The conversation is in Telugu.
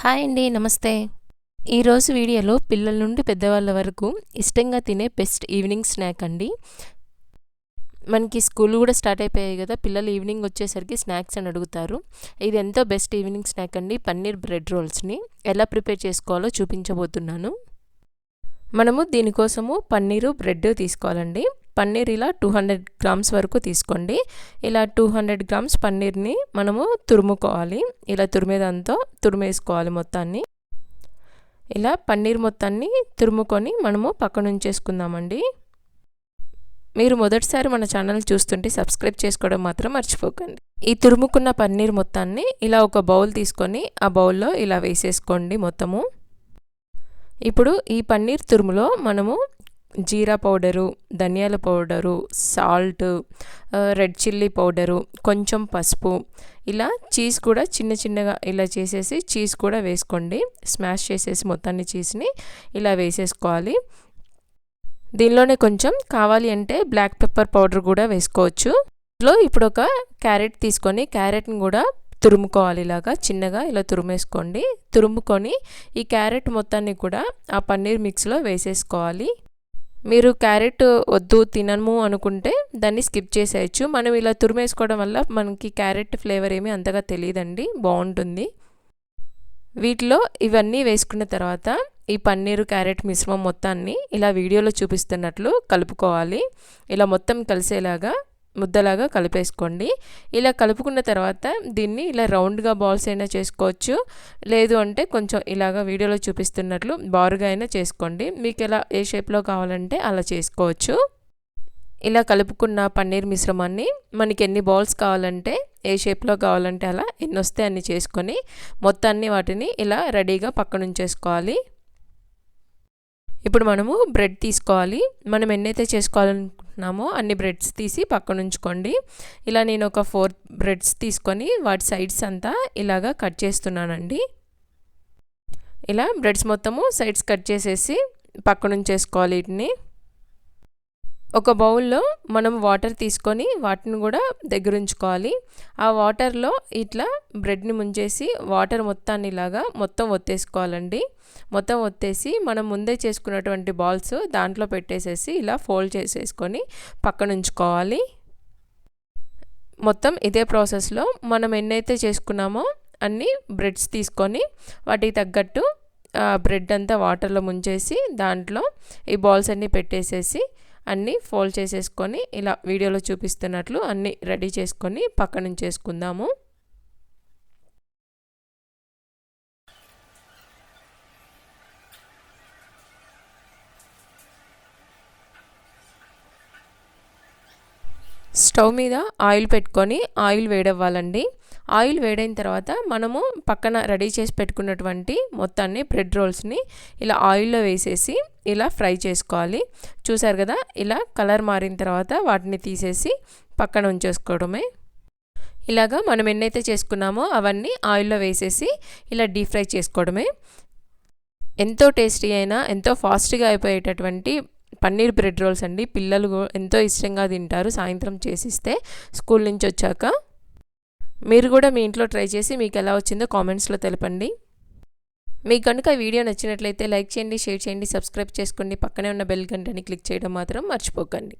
హాయ్ అండి, నమస్తే. ఈరోజు వీడియోలో పిల్లల నుండి పెద్దవాళ్ళ వరకు ఇష్టంగా తినే బెస్ట్ ఈవినింగ్ స్నాక్ అండి. మనకి స్కూల్ కూడా స్టార్ట్ అయిపోయాయి కదా, పిల్లలు ఈవినింగ్ వచ్చేసరికి స్నాక్స్ అని అడుగుతారు. ఇది ఎంతో బెస్ట్ ఈవినింగ్ స్నాక్ అండి. పన్నీర్ బ్రెడ్ రోల్స్ని ఎలా ప్రిపేర్ చేసుకోవాలో చూపించబోతున్నాను. మనము దీనికోసము పన్నీరు బ్రెడ్ తీసుకోవాలండి. పన్నీర్ ఇలా 200 గ్రామ్స్ వరకు తీసుకోండి. ఇలా 200 గ్రామ్స్ పన్నీర్ని మనము తురుముకోవాలి. ఇలా తురిమేసుకోవాలి మొత్తాన్ని. ఇలా పన్నీర్ మొత్తాన్ని తురుముకొని మనము పక్కన ఉంచేసుకుందామండి. మీరు మొదటిసారి మన ఛానల్ చూస్తుంటే సబ్స్క్రైబ్ చేసుకోవడం మాత్రం మర్చిపోకండి. ఈ తురుముకున్న పన్నీర్ మొత్తాన్ని ఇలా ఒక బౌల్ తీసుకొని ఆ బౌల్లో ఇలా వేసేసుకోండి మొత్తము. ఇప్పుడు ఈ పన్నీర్ తురుములో మనము జీరా పౌడరు, ధనియాల powder, salt, red chilli powder, కొంచెం పసుపు, ఇలా చీజ్ కూడా చిన్నగా ఇలా చేసేసి చీజ్ కూడా వేసుకోండి. స్మాష్ చేసేసి మొత్తాన్ని చీజ్ని ఇలా వేసేసుకోవాలి. దీనిలోనే కొంచెం కావాలి అంటే బ్లాక్ పెప్పర్ పౌడర్ కూడా వేసుకోవచ్చు. ఇప్పుడు ఒక క్యారెట్ తీసుకొని క్యారెట్ని కూడా తురుముకోవాలి. ఇలాగా చిన్నగా ఇలా తురుముకొని ఈ క్యారెట్ మొత్తాన్ని కూడా ఆ పన్నీర్ మిక్స్లో వేసేసుకోవాలి. మీరు క్యారెట్ వద్దు తినము అనుకుంటే దాన్ని స్కిప్ చేసేయచ్చు. మనం ఇలా తురిమేసుకోవడం వల్ల మనకి క్యారెట్ ఫ్లేవర్ ఏమీ అంతగా తెలియదండి, బాగుంటుంది. వీటిలో ఇవన్నీ వేసుకున్న తర్వాత ఈ పన్నీరు క్యారెట్ మిశ్రమం మొత్తాన్ని ఇలా వీడియోలో చూపిస్తున్నట్లు కలుపుకోవాలి. ఇలా మొత్తం కలిసేలాగా ముద్దలాగా కలిపేసుకోండి. ఇలా కలుపుకున్న తర్వాత దీన్ని ఇలా రౌండ్గా బాల్స్ అయినా చేసుకోవచ్చు, లేదు అంటే కొంచెం ఇలాగా వీడియోలో చూపిస్తున్నట్లు బారుగా అయినా చేసుకోండి. మీకు ఎలా ఏ షేప్లో కావాలంటే అలా చేసుకోవచ్చు. ఇలా కలుపుకున్న పన్నీర్ మిశ్రమాన్ని మనకి ఎన్ని బాల్స్ కావాలంటే ఏ షేప్లో కావాలంటే అలా ఎన్ని వస్తే అన్ని చేసుకొని మొత్తాన్ని వాటిని ఇలా రెడీగా పక్కన ఉంచేసుకోవాలి. ఇప్పుడు మనము బ్రెడ్ తీసుకోవాలి. మనం ఎన్నైతే చేసుకోవాలనుకుంటున్నామో అన్ని బ్రెడ్స్ తీసి పక్కన ఉంచుకోండి. ఇలా నేను ఒక 4 బ్రెడ్స్ తీసుకొని వాటి సైడ్స్ అంతా ఇలాగా కట్ చేస్తున్నానండి. ఇలా బ్రెడ్స్ మొత్తము సైడ్స్ కట్ చేసేసి పక్కన ఉంచేసుకోవాలి. వీటిని ఒక బౌల్లో మనం వాటర్ తీసుకొని వాటిని కూడా దగ్గర ఉంచుకోవాలి. ఆ వాటర్లో ఇట్లా బ్రెడ్ని ముంచేసి వాటర్ మొత్తాన్ని ఇలాగా మొత్తం ఒత్తేసుకోవాలండి. మొత్తం ఒత్తేసి మనం ముందే చేసుకున్నటువంటి బాల్స్ దాంట్లో పెట్టేసేసి ఇలా ఫోల్డ్ చేసేసుకొని పక్కన ఉంచుకోవాలి. మొత్తం ఇదే ప్రాసెస్లో మనం ఎన్నైతే చేసుకున్నామో అన్ని బ్రెడ్స్ తీసుకొని వాటికి తగ్గట్టు బ్రెడ్ అంతా వాటర్లో ముంచేసి దాంట్లో ఈ బాల్స్ అన్నీ పెట్టేసేసి అన్నీ ఫోల్డ్ చేసేసుకొని ఇలా వీడియోలో చూపిస్తున్నట్లు అన్నీ రెడీ చేసుకొని పక్కన ఉంచేసుకుందాము. స్టవ్ మీద ఆయిల్ పెట్టుకొని ఆయిల్ వేడవ్వాలండి. ఆయిల్ వేడైన తర్వాత మనము పక్కన రెడీ చేసి పెట్టుకున్నటువంటి మొత్తాన్ని బ్రెడ్ రోల్స్ని ఇలా ఆయిల్లో వేసేసి ఇలా ఫ్రై చేసుకోవాలి. చూసారు కదా, ఇలా కలర్ మారిన తర్వాత వాటిని తీసేసి పక్కన ఉంచేసుకోవడమే. ఇలాగా మనం ఎన్నైతే చేసుకున్నామో అవన్నీ ఆయిల్లో వేసేసి ఇలా డీప్ ఫ్రై చేసుకోవడమే. ఎంతో టేస్టీ అయినా ఎంతో ఫాస్ట్గా అయిపోయేటటువంటి పన్నీర్ బ్రెడ్ రోల్స్ అండి. పిల్లలు ఎంతో ఇష్టంగా తింటారు సాయంత్రం చేసిస్తే స్కూల్ నుంచి వచ్చాక. మీరు కూడా మీ ఇంట్లో ట్రై చేసి మీకు ఎలా వచ్చిందో కామెంట్స్లో తెలపండి. మీకు కనుక వీడియో నచ్చినట్లయితే లైక్ చేయండి, షేర్ చేయండి, సబ్స్క్రైబ్ చేసుకోండి. పక్కనే ఉన్న బెల్ గంటని క్లిక్ చేయడం మాత్రం మర్చిపోకండి.